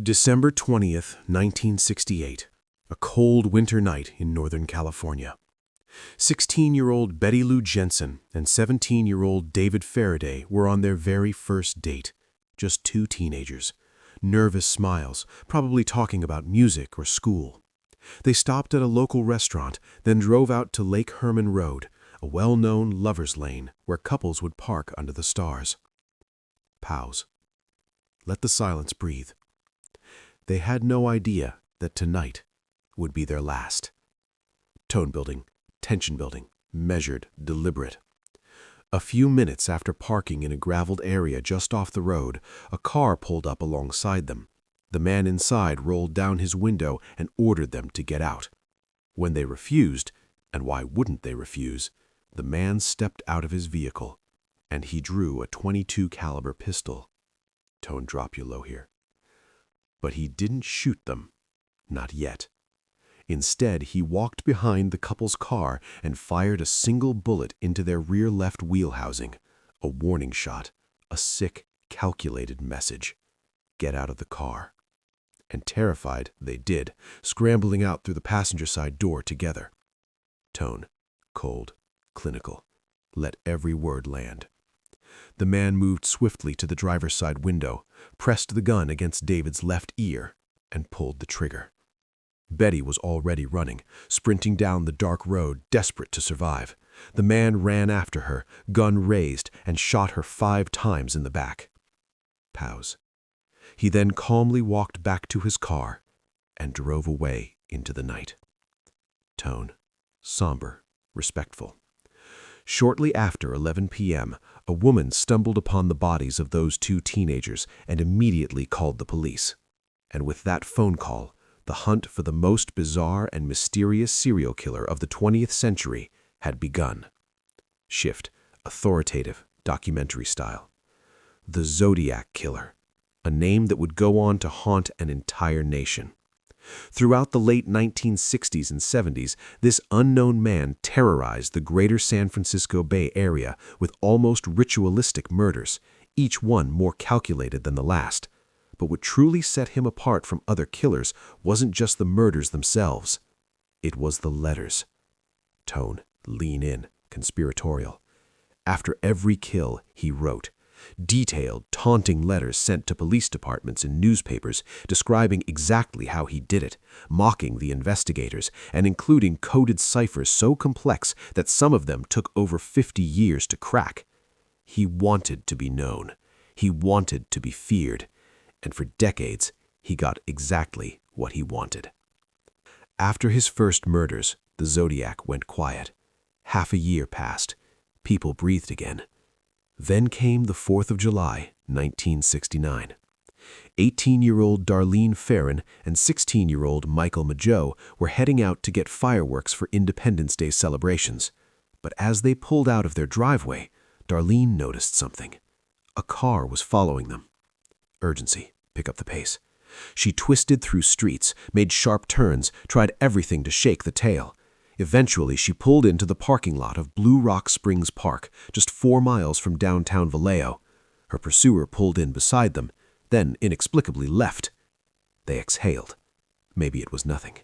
December 20th, 1968, a cold winter night in Northern California. 16-year-old Betty Lou Jensen and 17-year-old David Faraday were on their very first date, just two teenagers. Nervous smiles, probably talking about music or school. They stopped at a local restaurant, then drove out to Lake Herman Road, a well-known lover's lane where couples would park under the stars. Pause. Let the silence breathe. They had no idea that tonight would be their last. Tone building, tension building, measured, deliberate. A few minutes after parking in a graveled area just off the road, a car pulled up alongside them. The man inside rolled down his window and ordered them to get out. When they refused, and why wouldn't they refuse, the man stepped out of his vehicle, and he drew a .22 caliber pistol. Tone, drop you low here. But he didn't shoot them, not yet. Instead, he walked behind the couple's car and fired a single bullet into their rear left wheel housing, a warning shot, a sick, calculated message. Get out of the car. And terrified, they did, scrambling out through the passenger side door together. Tone, cold, clinical. Let every word land. The man moved swiftly to the driver's side window, pressed the gun against David's left ear, and pulled the trigger. Betty was already running, sprinting down the dark road, desperate to survive. The man ran after her, gun raised, and shot her 5 times in the back. Pause. He then calmly walked back to his car and drove away into the night. Tone, somber, respectful. Shortly after 11 p.m., a woman stumbled upon the bodies of those two teenagers and immediately called the police. And with that phone call, the hunt for the most bizarre and mysterious serial killer of the 20th century had begun. Shift, authoritative, documentary style. The Zodiac Killer, a name that would go on to haunt an entire nation. Throughout the late 1960s and 70s, this unknown man terrorized the greater San Francisco Bay Area with almost ritualistic murders, each one more calculated than the last. But what truly set him apart from other killers wasn't just the murders themselves. It was the letters. Tone, lean in, conspiratorial. After every kill, he wrote detailed, taunting letters sent to police departments and newspapers describing exactly how he did it, mocking the investigators, and including coded ciphers so complex that some of them took over 50 years to crack. He wanted to be known. He wanted to be feared. And for decades, he got exactly what he wanted. After his first murders, the Zodiac went quiet. Half a year passed. People breathed again. Then came the 4th of July, 1969. 18-year-old Darlene Ferrin and 16-year-old Michael Mageau were heading out to get fireworks for Independence Day celebrations. But as they pulled out of their driveway, Darlene noticed something. A car was following them. Urgency, pick up the pace. She twisted through streets, made sharp turns, tried everything to shake the tail. Eventually, she pulled into the parking lot of Blue Rock Springs Park, just 4 miles from downtown Vallejo. Her pursuer pulled in beside them, then inexplicably left. They exhaled. Maybe it was nothing.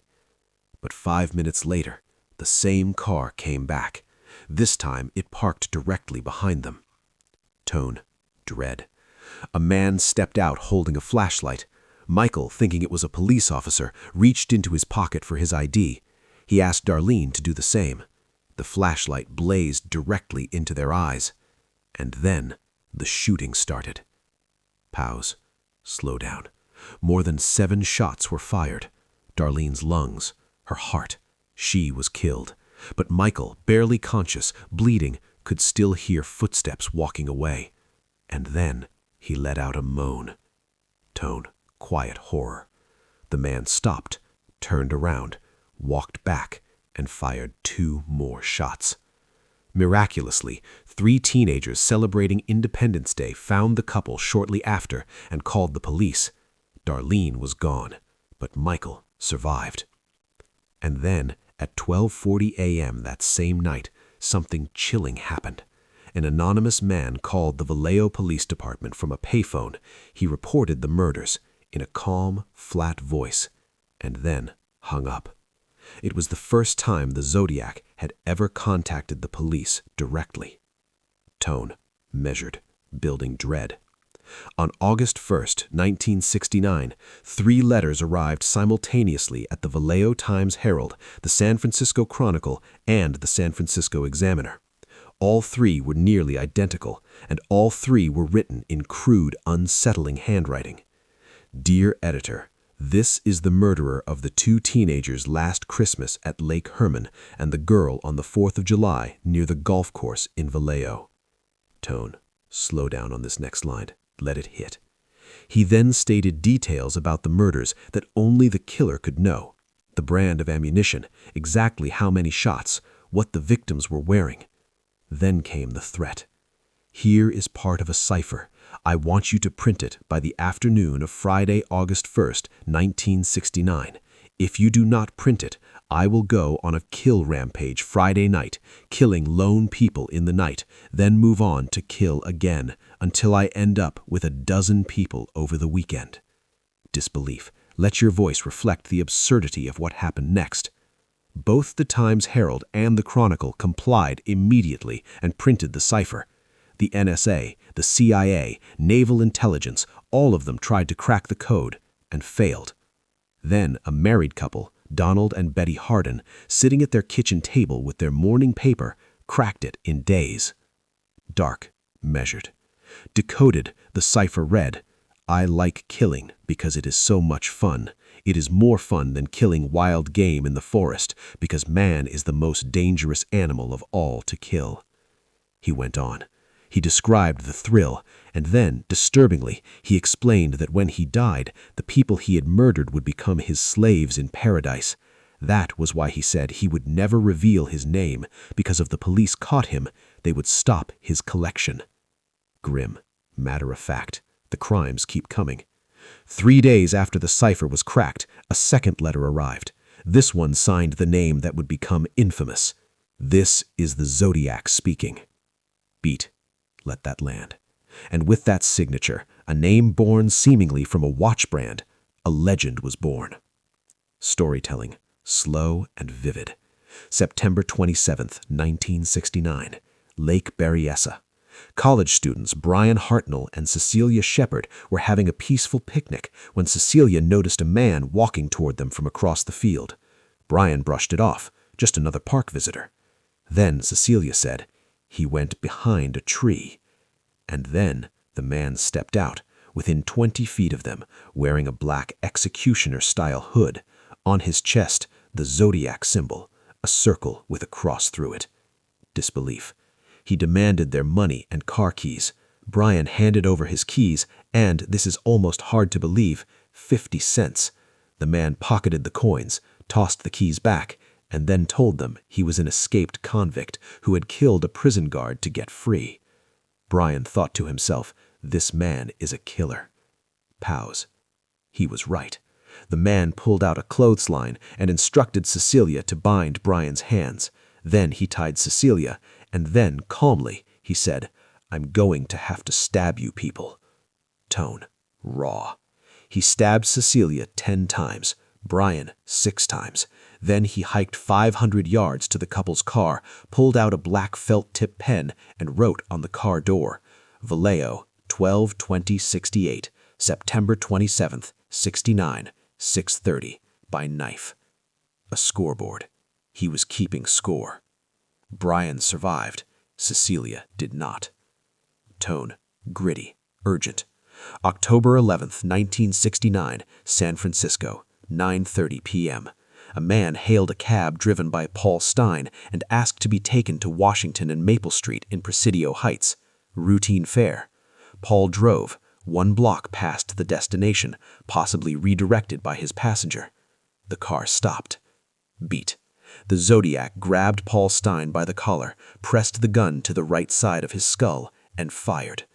But 5 minutes later, the same car came back. This time, it parked directly behind them. Tone, dread. A man stepped out holding a flashlight. Michael, thinking it was a police officer, reached into his pocket for his ID. He asked Darlene to do the same. The flashlight blazed directly into their eyes. And then the shooting started. Pause. Slow down. More than 7 shots were fired. Darlene's lungs, her heart. She was killed. But Michael, barely conscious, bleeding, could still hear footsteps walking away. And then he let out a moan. Tone, quiet horror. The man stopped, turned around, walked back, and fired 2 more shots. Miraculously, 3 teenagers celebrating Independence Day found the couple shortly after and called the police. Darlene was gone, but Michael survived. And then, at 12:40 a.m. that same night, something chilling happened. An anonymous man called the Vallejo Police Department from a payphone. He reported the murders. in a calm, flat voice, and then hung up. It was the first time the Zodiac had ever contacted the police directly. Tone, measured, building dread. On August 1st, 1969, 3 letters arrived simultaneously at the Vallejo Times-Herald, the San Francisco Chronicle, and the San Francisco Examiner. All 3 were nearly identical, and all 3 were written in crude, unsettling handwriting. Dear Editor, this is the murderer of the 2 teenagers last Christmas at Lake Herman and the girl on the 4th of July near the golf course in Vallejo. Tone, slow down on this next line. Let it hit. He then stated details about the murders that only the killer could know. The brand of ammunition, exactly how many shots, what the victims were wearing. Then came the threat. Here is part of a cipher. I want you to print it by the afternoon of Friday, August 1st, 1969. If you do not print it, I will go on a kill rampage Friday night, killing lone people in the night, then move on to kill again, until I end up with a dozen people over the weekend. Disbelief. Let your voice reflect the absurdity of what happened next. Both the Times-Herald and the Chronicle complied immediately and printed the cipher. The NSA, the CIA, Naval Intelligence, all of them tried to crack the code and failed. Then a married couple, Donald and Betty Hardin, sitting at their kitchen table with their morning paper, cracked it in days. Dark, measured. Decoded, the cipher read, I like killing because it is so much fun. It is more fun than killing wild game in the forest because man is the most dangerous animal of all to kill. He went on. He described the thrill, and then, disturbingly, he explained that when he died, the people he had murdered would become his slaves in paradise. That was why he said he would never reveal his name, because if the police caught him, they would stop his collection. Grim, matter of fact, the crimes keep coming. 3 days after the cipher was cracked, a second letter arrived. This one signed the name that would become infamous. This is the Zodiac speaking. Beat. Let that land. And with that signature, a name born seemingly from a watch brand, a legend was born. Storytelling, slow and vivid. September 27th, 1969, Lake Berryessa. College students Brian Hartnell and Cecilia Shepard were having a peaceful picnic when Cecilia noticed a man walking toward them from across the field. Brian brushed it off, just another park visitor. Then Cecilia said, he went behind a tree. And then the man stepped out, within 20 feet of them, wearing a black executioner-style hood. On his chest, the Zodiac symbol, a circle with a cross through it. Disbelief. He demanded their money and car keys. Brian handed over his keys and, this is almost hard to believe, 50 cents. The man pocketed the coins, tossed the keys back, and then told them he was an escaped convict who had killed a prison guard to get free. Brian thought to himself, this man is a killer. Pause. He was right. The man pulled out a clothesline and instructed Cecilia to bind Brian's hands. Then he tied Cecilia, and then, calmly, he said, I'm going to have to stab you people. Tone, raw. He stabbed Cecilia 10 times, Brian 6 times. Then he hiked 500 yards to the couple's car, pulled out a black felt-tip pen, and wrote on the car door, Vallejo, 12/20/68, September 27th, 69, 6:30, by knife. A scoreboard. He was keeping score. Brian survived. Cecilia did not. Tone, gritty, urgent. October 11th, 1969, San Francisco, 9:30 p.m. A man hailed a cab driven by Paul Stine and asked to be taken to Washington and Maple Street in Presidio Heights. Routine fare. Paul drove, 1 block past the destination, possibly redirected by his passenger. The car stopped. Beat. The Zodiac grabbed Paul Stine by the collar, pressed the gun to the right side of his skull, and fired.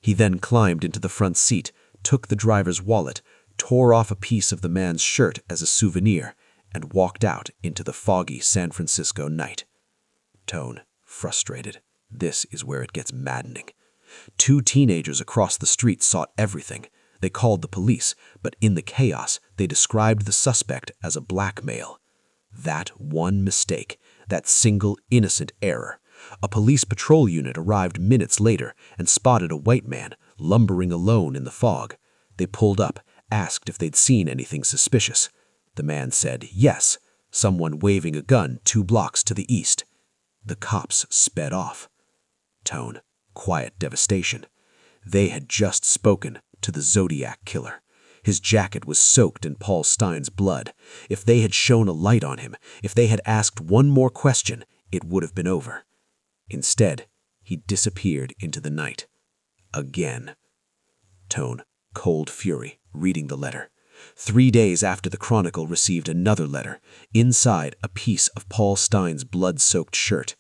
He then climbed into the front seat, took the driver's wallet, tore off a piece of the man's shirt as a souvenir, and walked out into the foggy San Francisco night. Tone, frustrated. This is where it gets maddening. 2 teenagers across the street saw everything. They called the police, but in the chaos, they described the suspect as a black male. That one mistake, that single innocent error. A police patrol unit arrived minutes later and spotted a white man lumbering alone in the fog. They pulled up, asked if they'd seen anything suspicious. The man said yes, someone waving a gun 2 blocks to the east. The cops sped off. Tone, quiet devastation. They had just spoken to the Zodiac Killer. His jacket was soaked in Paul Stine's blood. If they had shone a light on him, if they had asked one more question, it would have been over. Instead, he disappeared into the night. Again. Tone, cold fury, reading the letter. 3 days after the Chronicle received another letter. Inside, a piece of Paul Stine's blood-soaked shirt.